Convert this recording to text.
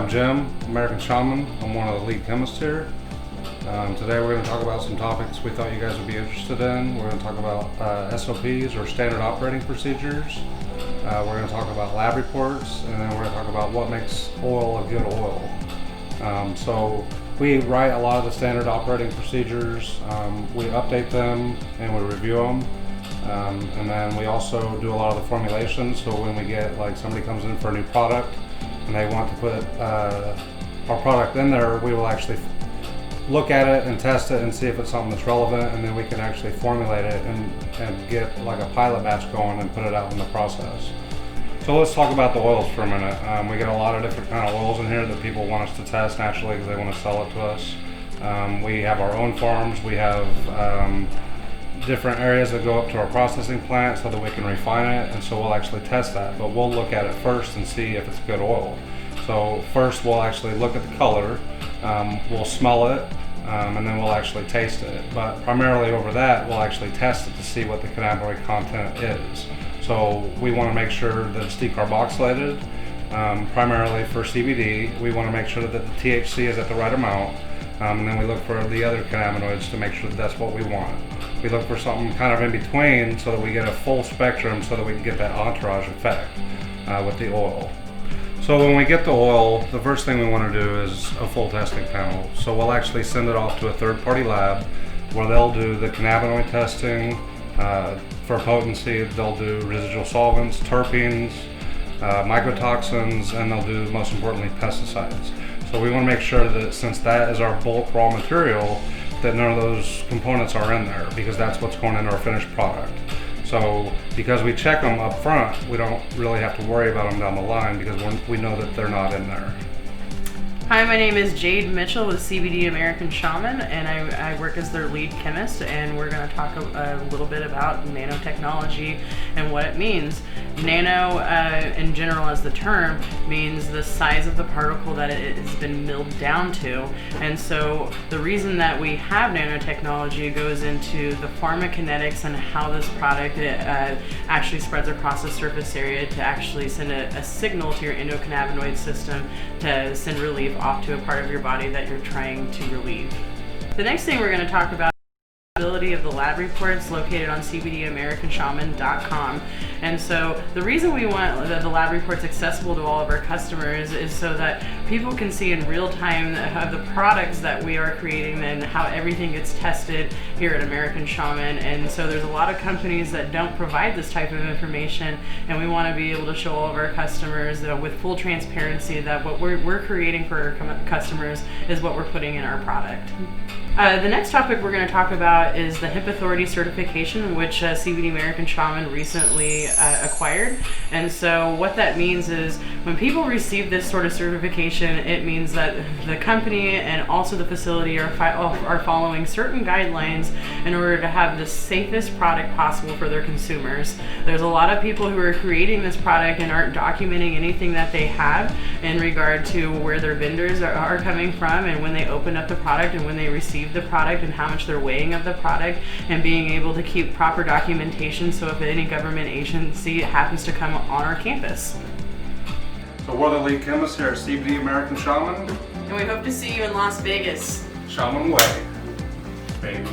I'm Jim, American Shaman. I'm one of the lead chemists here. Today we're going to talk about some topics we thought you guys would be interested in. We're going to talk about SOPs, or standard operating procedures. We're going to talk about lab reports, and then we're going to talk about what makes oil a good oil. So we write a lot of the standard operating procedures. We update them and we review them. And then we also do a lot of the formulations. So when we get, like, somebody comes in for a new product and they want to put our product in there, we will actually look at it and test it and see if it's something that's relevant, and then we can actually formulate it and get like a pilot batch going and put it out in the process. So let's talk about the oils for a minute. We get a lot of different kind of oils in here that people want us to test naturally because they want to sell it to us. We have our own farms. We have different areas that go up to our processing plant so that we can refine it, and so we'll actually test that, but we'll look at it first and see if it's good oil. So first we'll actually look at the color, we'll smell it, and then we'll actually taste it. But primarily over that, we'll actually test it to see what the cannabinoid content is. So we want to make sure that it's decarboxylated. Primarily for CBD, we want to make sure that the THC is at the right amount, and then we look for the other cannabinoids to make sure that that's what we want. We look for something kind of in between so that we get a full spectrum so that we can get that entourage effect with the oil. So when we get the oil, the first thing we want to do is a full testing panel. So we'll actually send it off to a third-party lab where they'll do the cannabinoid testing. For potency, they'll do residual solvents, terpenes, mycotoxins, and they'll do, most importantly, pesticides. So we want to make sure that, since that is our bulk raw material, that none of those components are in there, because that's what's going into our finished product. So because we check them up front, we don't really have to worry about them down the line because we know that they're not in there. Hi, my name is Jade Mitchell with CBD American Shaman, and I work as their lead chemist, and we're going to talk a little bit about nanotechnology and what it means. Nano, in general as the term, means the size of the particle that it has been milled down to. And so the reason that we have nanotechnology goes into the pharmacokinetics and how this product actually spreads across the surface area to actually send a signal to your endocannabinoid system to send relief off to a part of your body that you're trying to relieve. The next thing we're going to talk about of the lab reports located on cbdamericanshaman.com. And so the reason we want the lab reports accessible to all of our customers is so that people can see in real time of the products that we are creating and how everything gets tested here at American Shaman. And so there's a lot of companies that don't provide this type of information, and we want to be able to show all of our customers with full transparency that what we're creating for our customers is what we're putting in our product. The next topic we're going to talk about is the Hemp Authority certification, which CBD American Shaman recently acquired. And so what that means is when people receive this sort of certification, it means that the company and also the facility are following certain guidelines in order to have the safest product possible for their consumers. There's a lot of people who are creating this product and aren't documenting anything that they have in regard to where their vendors are coming from, and when they open up the product and when they receive the product and how much they're weighing of the product, and being able to keep proper documentation so if any government agency happens to come on our campus. So we're the lead chemists here at CBD American Shaman. And we hope to see you in Las Vegas. Shaman way, baby.